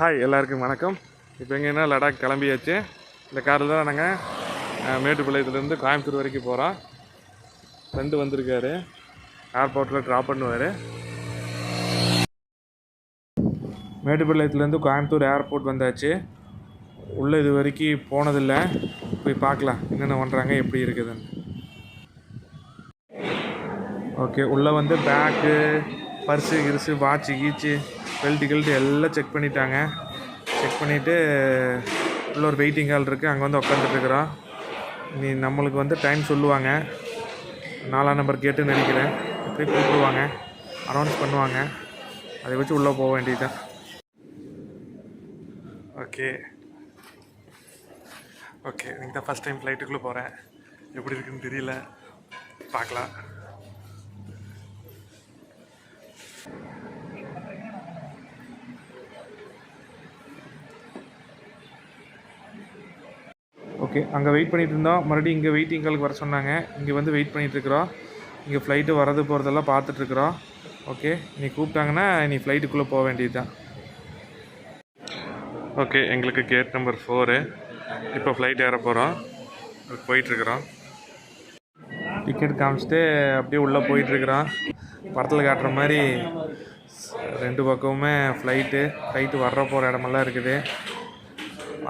Hi எல்லாருக்கும் வணக்கம். இப்போ எங்கன்னா லடாக் கிளம்பியாச்சு. இந்த காரில் தான் நாங்கள் மேட்டுப்பாளையத்துலேருந்து கோயம்புத்தூர் வரைக்கும் போகிறோம். ஃப்ரெண்டு வந்திருக்காரு, ஏர்போர்ட்டில் ட்ராப் பண்ணுவார். மேட்டுப்பாளையத்துலேருந்து கோயம்புத்தூர் ஏர்போர்ட் வந்தாச்சு. உள்ளே இது வரைக்கும் போனதில்லை, போய் பார்க்கலாம் என்னென்ன பண்ணுறாங்க, எப்படி இருக்குதுன்னு. ஓகே, உள்ளே வந்து பேக்கு, பர்ஸு கிர்ஸு, வாட்சு கீச்சு, பெல்ட்டு எல்லாம் செக் பண்ணிட்டாங்க. செக் பண்ணிவிட்டு உள்ள ஒரு வெயிட்டிங் ஹால் இருக்குது, அங்கே வந்து உட்காந்துட்ருக்குறோம். நீ நம்மளுக்கு வந்து டைம் சொல்லுவாங்க. 4ஆம் நம்பர் கேட்டுன்னு நினைக்கிறேன். அப்படியே கூப்பிடுவாங்க, அனௌன்ஸ் பண்ணுவாங்க. அதை வச்சு உள்ளே போக வேண்டியதுதான். ஓகே ஓகே நீங்கள் தான் ஃபஸ்ட் டைம் ஃப்ளைட்டுக்குள்ளே போகிறேன். எப்படி இருக்குன்னு தெரியல, பார்க்கலாம். ஓகே, அங்கே வெயிட் பண்ணிகிட்டு இருந்தோம். மறுபடியும் இங்கே வெயிட்டிங் ஹாலுக்கு வர சொன்னாங்க. இங்கே வந்து வெயிட் பண்ணிகிட்ருக்குறோம். இங்கே ஃப்ளைட்டு வரது போகிறதெல்லாம் பார்த்துட்ருக்குறோம். ஓகே, நீ கூப்பிட்டாங்கன்னா நீ ஃப்ளைட்டுக்குள்ளே போக வேண்டியது தான். ஓகே, எங்களுக்கு கேட் நம்பர் 4. இப்போ ஃப்ளைட் ஏற போகிறோம், போயிட்டுருக்குறோம். டிக்கெட் காமிச்சிட்டு அப்படியே உள்ளே போயிட்டுருக்குறோம். படத்தில் காட்டுற மாதிரி 2 பக்கமுமே ஃப்ளைட்டு வர்ற போகிற இடமெல்லாம் இருக்குது.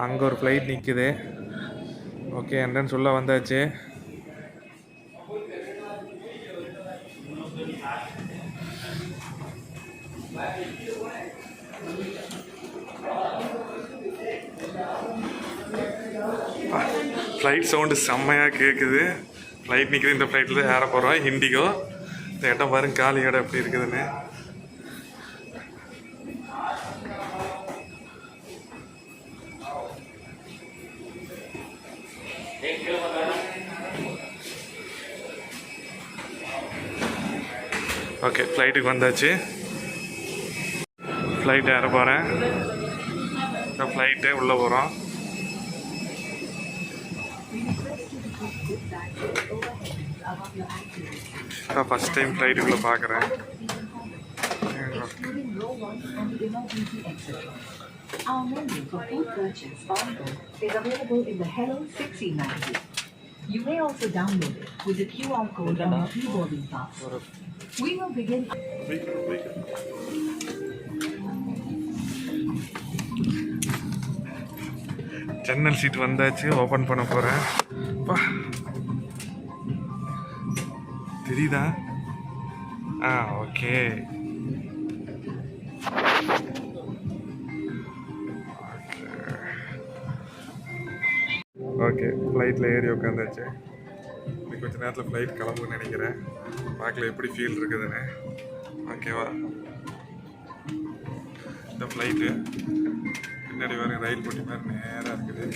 அங்கே ஒரு ஃப்ளைட் நிற்குது. ஓகே, என்ட்ரன்ஸ் உள்ளே வந்தாச்சு. ஃப்ளைட் சவுண்டு செம்மையாக கேட்குது. ஃப்ளைட் நிற்கிது. இந்த ஃப்ளைட்டில் தான் ஏற போகிறோம், இண்டிகோ. இந்த இடம் பாருங்க, காலி இடம் எப்படி இருக்குதுன்னு. ஓகே, ஃப்ளைட்டுக்கு வந்தாச்சு. ஃப்ளைட் ஏற போகிறேன். இந்த ஃப்ளைட்டே உள்ளே போகிறோம். ஃபஸ்ட் டைம் ஃப்ளைட்டுக்குள்ளே பார்க்குறேன். Our menu for food purchase on board is available in the Hello 6E magazine. You may also download it with the QR code on the keyboarding pass. We will begin. ஜன்னல் seat வந்தாச்சு, open பண்ண போகிறேன். தெரியுதா? Okay. Okay, ஃப்ளைட்டில் ஏறி உட்காந்தாச்சு. இன்னைக்கு கொஞ்சம் நேரத்தில் ஃப்ளைட் கிளம்புன்னு நினைக்கிறேன். பார்க்கல எப்படி ஃபீல் இருக்குதுன்னு. ஓகேவா? இந்த ஃப்ளைட்டு பின்னாடி வர ரயில் பெட்டி மாதிரி நேராக இருக்குது.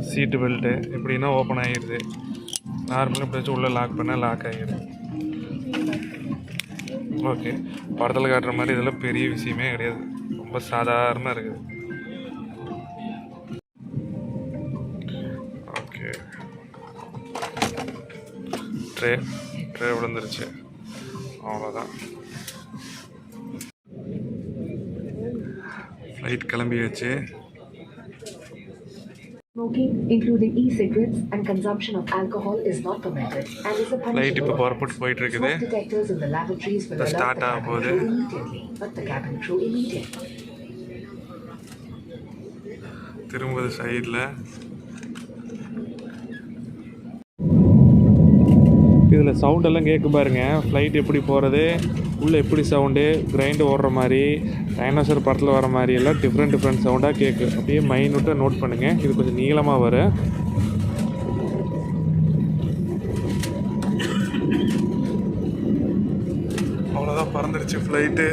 சீட்டு பெல்ட்டு எப்படின்னா ஓப்பன் ஆகிடுது. நார்மலாக இப்படி வச்சு உள்ளே லாக் பண்ணால் லாக் ஆகிடுது. ஓகே, படத்தில் காட்டுற மாதிரி இதெல்லாம் பெரிய விஷயமே கிடையாது, ரொம்ப சாதாரணமாக இருக்குது. ஓகே, ட்ரே விழுந்துருச்சு, அவ்வளோதான். ஃப்ளைட் கிளம்பியாச்சு. Smoking, including e-cigarettes and consumption of alcohol, is not permitted and is a punishable. Flight இப்போ புறப்பட்டு போயிட்டு இருக்குது. Smoke detectors in the lavatories will start alert the ஆக போகுது. immediately, but the cabin crew immediately. திரும்புது சைடில். இதில் சவுண்டெல்லாம் கேட்க பாருங்க. ஃப்ளைட் எப்படி போகிறது, உள்ளே எப்படி சவுண்டு, கிரைண்டு ஓடுற மாதிரி, டைனோசர் படத்தில் வர மாதிரி எல்லாம் டிஃப்ரெண்ட் சவுண்டாக கேட்கு. அப்படியே மைனூட்டாக நோட் பண்ணுங்கள். இது கொஞ்சம் நீளமாக வரும். அவ்வளோதான், பறந்துருச்சு ஃப்ளைட்டு.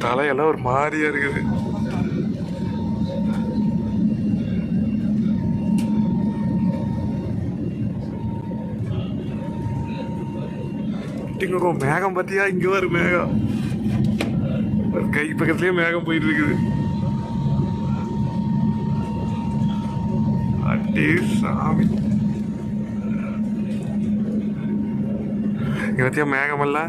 தலையெல்லாம் ஒரு மாதிரியா இருக்குது. இங்கே மேகம் பார்த்தியா? இங்கே வரும் மேகம், கை பக்கத்துலேயே மேகம் போயிட்டு இருக்குது. அட்டே சாமி, இங்கே பார்த்தியா மேகமல்ல?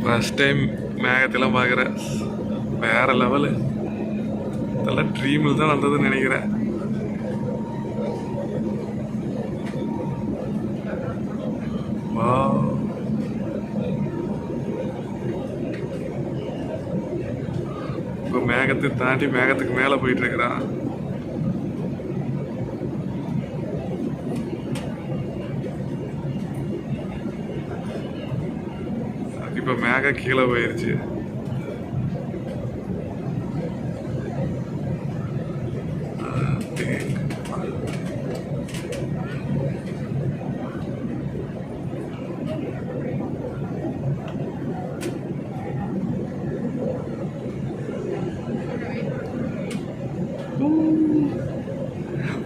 ஃபஸ்ட் டைம் மேகத்தெல்லாம் பார்க்குறேன், வேறு லெவலு. இதெல்லாம் ட்ரீமில் தான் வந்ததுன்னு நினைக்கிறேன். வா, இப்போ மேகத்தை தாண்டி மேகத்துக்கு மேலே போயிட்டுருக்குறான். இப்போ மேகம் கீழே போயிடுச்சு.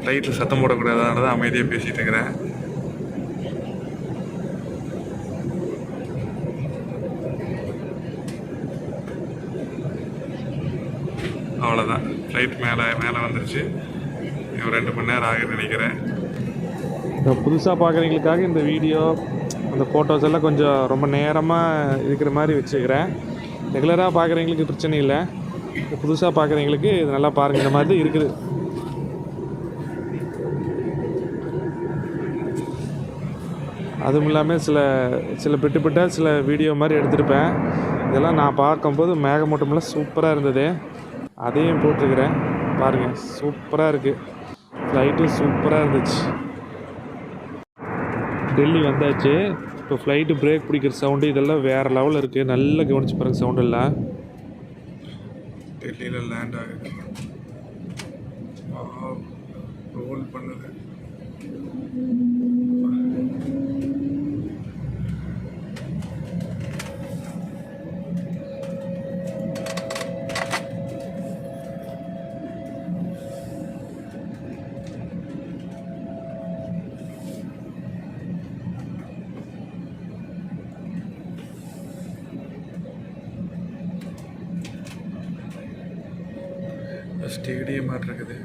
லைட்டில் சத்தம் போடக்கூடாது, அதனால தான் அமைதியாக பேசிகிட்டு இருக்கிறேன். அவ்வளோதான், ஃப்ளைட் மேலே வந்துருச்சு. ஒரு 2 மணி நேரம் ஆகுதுன்னு நினைக்கிறேன். இப்போ புதுசாக பார்க்குறவங்களுக்காக இந்த வீடியோ, அந்த ஃபோட்டோஸ் எல்லாம் கொஞ்சம் ரொம்ப நேரமாக இருக்கிற மாதிரி வச்சுக்கிறேன். ரெகுலராக பார்க்குறவங்களுக்கு பிரச்சனை இல்லை, இப்போ புதுசாக பார்க்குறவங்களுக்கு இது நல்லா பாருங்கள். இந்த மாதிரி இருக்குது. அதுவும் இல்லாமல் சில பிட்டாக சில வீடியோ மாதிரி எடுத்துருப்பேன். இதெல்லாம் நான் பார்க்கும்போது மேகமூட்டமெல்லாம் சூப்பராக இருந்தது, அதையும் போட்டிருக்கிறேன். பாருங்கள், சூப்பராக இருக்குது. ஃப்ளைட்டும் சூப்பராக இருந்துச்சு. டெல்லி வந்தாச்சு. இப்போ ஃப்ளைட்டு பிரேக் பிடிக்கிற சவுண்டு இதெல்லாம் வேறு லெவலில் இருக்குது. நல்லா கவனிச்சு பாருங்கள் சவுண்டெல்லாம். டெல்லியில் லேண்ட் ஆகுது, ரோல் பண்ணுது. ஸ்டேடியம் மாதிரி இருக்குது.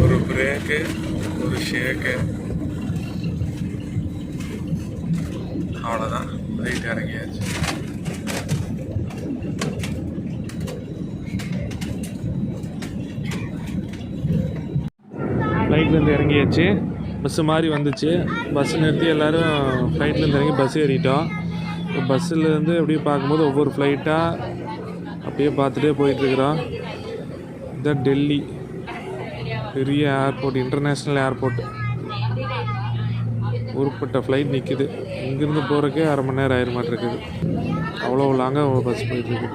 ஒரு பிரேக்கு, ஒரு ஷேக்கு, அவ்வளோதான். ரைட் இறங்கியாச்சு. ஃப்ளைட்லேருந்து இறங்கியாச்சு. பஸ்ஸு மாதிரி வந்துச்சு. பஸ் நிறுத்தி எல்லோரும் ஃப்ளைட்லேருந்து இறங்கி பஸ் ஏறிட்டோம். பஸ்ஸுலேருந்து அப்படியே பார்க்கும்போது ஒவ்வொரு ஃப்ளைட்டாக அப்படியே பார்த்துட்டே போயிட்டுருக்குறோம். இதுதான் டெல்லி பெரிய ஏர்போர்ட், இன்டர்நேஷ்னல் ஏர்போர்ட். ஊருப்பட்ட ஃப்ளைட் நிற்கிது. இங்கேருந்து போகிறக்கே 1/2 மணி நேரம் ஆயிரம் மாட்டிருக்குது. அவ்வளோ லாங்காக பஸ் போயிட்டுருக்கு.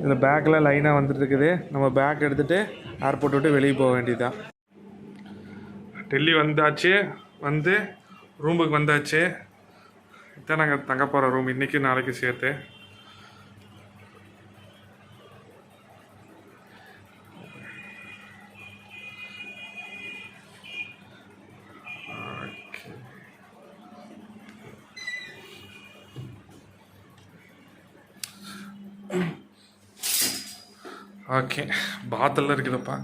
இதில் பேக்கில் லைனாக வந்துட்டு இருக்குது. நம்ம பேக் எடுத்துகிட்டு ஏர்போர்ட் விட்டு வெளியே போக வேண்டியதுதான். டெல்லி வந்தாச்சு, வந்து ரூமுக்கு வந்தாச்சு. இதான் நாங்கள் தங்க போகிற ரூம் இன்றைக்கி நாளைக்கு சேர்த்து. ஓகே, பாத்தெல்லாம் இருக்குதுப்பா.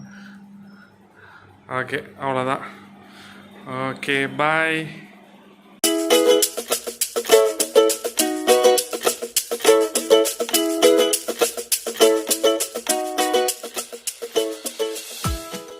ஓகே, அவ்வளோதான். ஓகே, பாய்.